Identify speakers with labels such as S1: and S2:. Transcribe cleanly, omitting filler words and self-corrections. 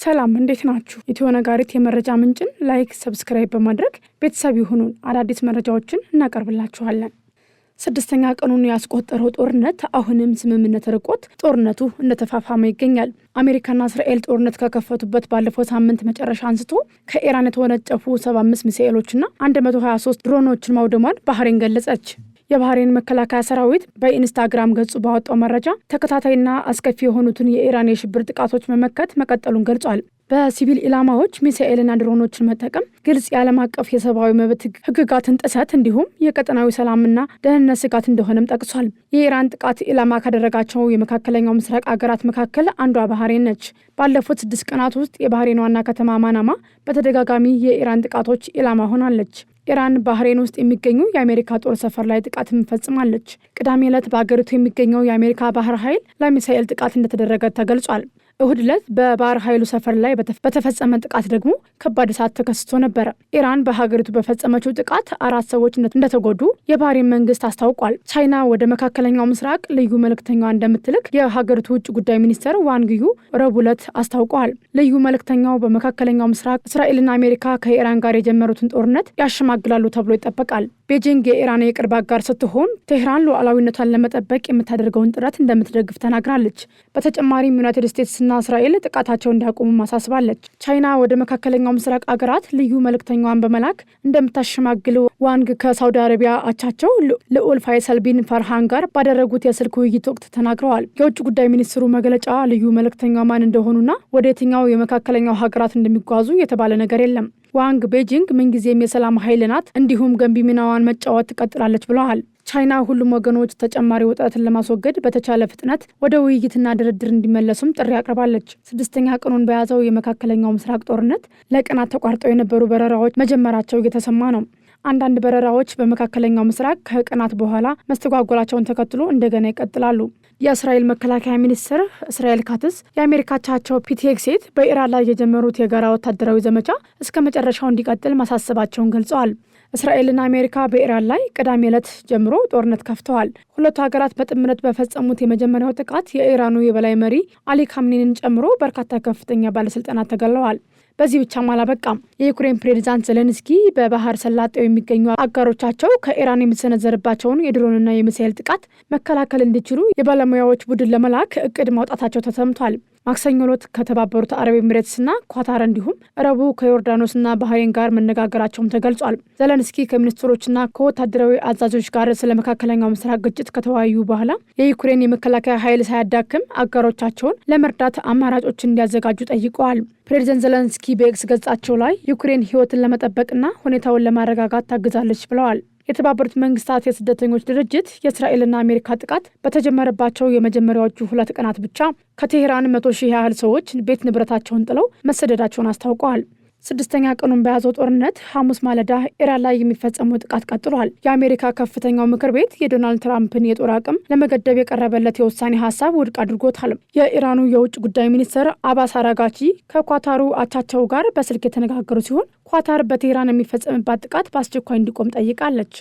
S1: ሰላም እንዴት ናችሁ? ኢትዮ ነጋሪት የመረጃ ምንጭን ላይክ ሰብስክራይብ በማድረግ ቤተሰብ ይሁኑን። አዳዲስ መረጃዎችን እናቀርብላችኋለን። ስድስተኛ ቀኑን ያስቆጠረው ጦርነት አሁንም ስምምነት ርቆት ጦርነቱ እንደተፋፋመ ይገኛል። አሜሪካና እስራኤል ጦርነት ከከፈቱበት ባለፈው ሳምንት መጨረሻ አንስቶ ከኢራን የተወነጨፉ 75 ሚሳኤሎችና 123 ድሮኖችን ማውደሟን ባህሬን ገለጸች። የባህሬን መከላከያ ሰራዊት በኢንስታግራም ገጹ ባወጣው መረጃ ተከታታይና አስከፊ የሆኑትን የኢራን የሽብር ጥቃቶች መመከት መቀጠሉን ገልጿል። በሲቪል ኢላማዎች ሚሳኤልና ድሮኖችን መጠቀም ግልጽ የዓለም አቀፍ የሰብአዊ መብት ህግጋትን ጥሰት እንዲሁም የቀጠናዊ ሰላምና ደህንነት ስጋት እንደሆነም ጠቅሷል። የኢራን ጥቃት ኢላማ ካደረጋቸው የመካከለኛው ምስራቅ አገራት መካከል አንዷ ባህሬን ነች። ባለፉት 6 ቀናት ውስጥ የባህሬን ዋና ከተማ ማናማ በተደጋጋሚ የኢራን ጥቃቶች ኢላማ ሆናለች። ኢራን ባህሬን ውስጥ የሚገኙ የአሜሪካ ጦር ሰፈር ላይ ጥቃትም ፈጽማለች። ቅዳሜ ዕለት በአገሪቱ የሚገኘው የአሜሪካ ባህር ኃይል ለሚሳኤል ጥቃት እንደተደረገ ተገልጿል። እሁድ ዕለት በባህር ኃይሉ ሰፈር ላይ በተፈጸመ ጥቃት ደግሞ ከባድ እሳት ተከስቶ ነበር። ኢራን በሀገሪቱ በፈጸመችው ጥቃት 4 ሰዎች እንደተጎዱ የባህሬን መንግስት አስታውቋል። ቻይና ወደ መካከለኛው ምስራቅ ልዩ መልእክተኛዋ እንደምትልክ የሀገሪቱ ውጭ ጉዳይ ሚኒስትር ዋንግ ዩ ረቡዕ ዕለት አስታውቀዋል። ልዩ መልእክተኛው በመካከለኛው ምስራቅ እስራኤልና አሜሪካ ከኢራን ጋር የጀመሩትን ጦርነት ያሸማግላሉ ተብሎ ይጠበቃል። ቤጂንግ የኢራን የቅርብ አጋር ስትሆን ቴህራን ሉዓላዊነቷን ለመጠበቅ የምታደርገውን ጥረት እንደምትደግፍ ተናግራለች። በተጨማሪም ዩናይትድ ስቴትስና እስራኤል ጥቃታቸውን እንዲያቆሙ ማሳስባለች። ቻይና ወደ መካከለኛው ምስራቅ አገራት ልዩ መልእክተኛዋን በመላክ እንደምታሸማግል ዋንግ ከሳውዲ አረቢያ አቻቸው ልዑል ፋይሰል ቢን ፈርሃን ጋር ባደረጉት የስልክ ውይይት ወቅት ተናግረዋል። የውጭ ጉዳይ ሚኒስትሩ መግለጫ ልዩ መልእክተኛው ማን እንደሆኑና ወደ የትኛው የመካከለኛው ሀገራት እንደሚጓዙ የተባለ ነገር የለም። ዋንግ ቤጂንግ ምንጊዜም የሰላም ኃይል ናት፣ እንዲሁም ገንቢ ሚናዋን መጫወት ትቀጥላለች ብለዋል። ቻይና ሁሉም ወገኖች ተጨማሪ ውጥረትን ለማስወገድ በተቻለ ፍጥነት ወደ ውይይትና ድርድር እንዲመለሱም ጥሪ አቅርባለች። 6ኛ ቀኑን በያዘው የመካከለኛው ምስራቅ ጦርነት ለቀናት ተቋርጠው የነበሩ በረራዎች መጀመራቸው እየተሰማ ነው። አንዳንድ በረራዎች በመካከለኛው ምስራቅ ከቀናት በኋላ መስተጓጎላቸውን ተከትሎ እንደገና ይቀጥላሉ። የእስራኤል መከላከያ ሚኒስትር እስራኤል ካትዝ የአሜሪካ አቻቸው ፒት ሄግሴት በኢራን ላይ የጀመሩት የጋራ ወታደራዊ ዘመቻ እስከ መጨረሻው እንዲቀጥል ማሳሰባቸውን ገልጸዋል። እስራኤልና አሜሪካ በኢራን ላይ ቅዳሜ ዕለት ጀምሮ ጦርነት ከፍተዋል። ሁለቱ ሀገራት በጥምረት በፈጸሙት የመጀመሪያው ጥቃት የኢራኑ የበላይ መሪ አሊ ካምኒንን ጨምሮ በርካታ ከፍተኛ ባለስልጣናት ተገለዋል። በዚህ ብቻም አላበቃም። የዩክሬን ፕሬዝዳንት ዜሌንስኪ በባህር ሰላጤው የሚገኙ አጋሮቻቸው ከኢራን የሚሰነዘርባቸውን የድሮንና የሚሳኤል ጥቃት መከላከል እንዲችሉ የባለሙያዎች ቡድን ለመላክ እቅድ ማውጣታቸው ተሰምቷል። ማክሰኞ ዕለት ከተባበሩት አረብ ኤሚሬትስና ኳታር እንዲሁም ረቡዕ ከዮርዳኖስና ባህሬን ጋር መነጋገራቸውም ተገልጿል። ዜሌንስኪ ከሚኒስትሮችና ከወታደራዊ አዛዦች ጋር ስለ መካከለኛው ምስራቅ ግጭት ከተወያዩ በኋላ የዩክሬን የመከላከያ ኃይል ሳያዳክም አጋሮቻቸውን ለመርዳት አማራጮችን እንዲያዘጋጁ ጠይቀዋል። ፕሬዚደንት ዜሌንስኪ በኤክስ ገጻቸው ላይ ዩክሬን ሕይወትን ለመጠበቅና ሁኔታውን ለማረጋጋት ታግዛለች ብለዋል። የተባበሩት መንግስታት የስደተኞች ድርጅት የእስራኤልና አሜሪካ ጥቃት በተጀመረባቸው የመጀመሪያዎቹ 2 ቀናት ብቻ ከቴህራን 100,000 ያህል ሰዎች ቤት ንብረታቸውን ጥለው መሰደዳቸውን አስታውቀዋል። 6ኛ ቀኑን በያዘው ጦርነት ሐሙስ ማለዳ ኢራን ላይ የሚፈጸመው ጥቃት ቀጥሏል። የአሜሪካ ከፍተኛው ምክር ቤት የዶናልድ ትራምፕን የጦር አቅም ለመገደብ የቀረበለት የውሳኔ ሀሳብ ውድቅ አድርጎታል። የኢራኑ የውጭ ጉዳይ ሚኒስትር አባስ አራጋቺ ከኳታሩ አቻቸው ጋር በስልክ የተነጋገሩ ሲሆን ኳታር በቴህራን የሚፈጸምባት ጥቃት በአስቸኳይ እንዲቆም ጠይቃለች።